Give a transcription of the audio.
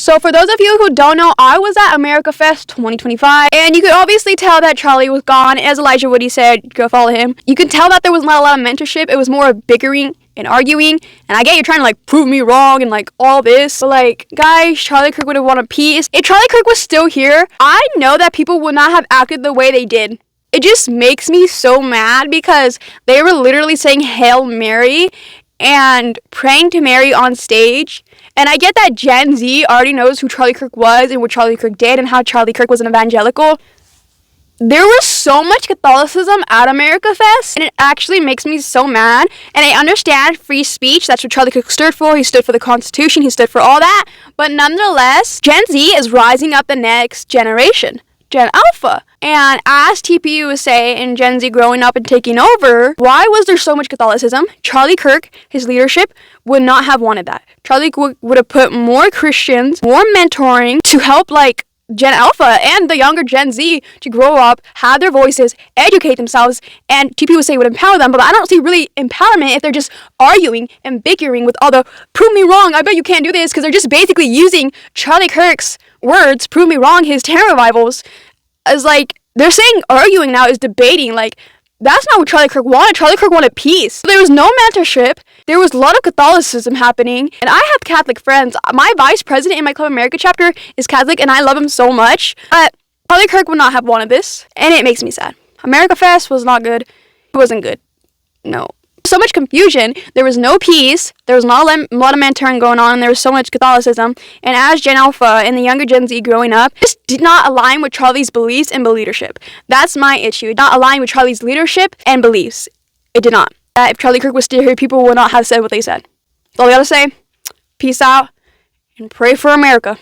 So for those of you who don't know, I was at America Fest 2025, and you could obviously tell that Charlie was gone. As Elijah Woody said, go follow him. You can tell that there was not a lot of mentorship. It was more of bickering and arguing, and I get you're trying to like prove me wrong and like all this, but like guys, Charlie Kirk would have won a piece. If Charlie Kirk was still here, I know that people would not have acted the way they did. It just makes me so mad because they were literally saying Hail Mary and praying to Mary on stage. And I get that Gen Z already knows who Charlie Kirk was and what Charlie Kirk did and how Charlie Kirk was an evangelical. There was so much Catholicism at America Fest, and it actually makes me so mad. And I understand free speech, that's what Charlie Kirk stood for. He stood for the Constitution, he stood for all that. But nonetheless, Gen Z is rising up the next generation, Gen Alpha. And as TPU was saying, in Gen Z growing up and taking over, why was there so much Catholicism? Charlie Kirk, his leadership, would not have wanted that. Charlie would have put more Christians, more mentoring to help like Gen Alpha and the younger Gen Z to grow up, have their voices, educate themselves, and TP would say would empower them, but I don't see really empowerment if they're just arguing and bickering with all the prove me wrong, I bet you can't do this, because they're just basically using Charlie Kirk's words, prove me wrong, his tent revivals, as like, they're saying arguing now is debating, like, that's not what Charlie Kirk wanted. Charlie Kirk wanted peace. There was no mentorship. There was a lot of Catholicism happening. And I have Catholic friends. My vice president in my Club America chapter is Catholic, and I love him so much. But Charlie Kirk would not have wanted this. And it makes me sad. America Fest was not good. It wasn't good. No. So much confusion. There was no peace. There was not a lot of mentoring going on. There was so much Catholicism. And as Gen Alpha and the younger Gen Z growing up, this did not align with Charlie's beliefs and leadership. That's my issue. It did not align with Charlie's leadership and beliefs. It did not. If Charlie Kirk was still here, people would not have said what they said. That's all I gotta say. Peace out and pray for America.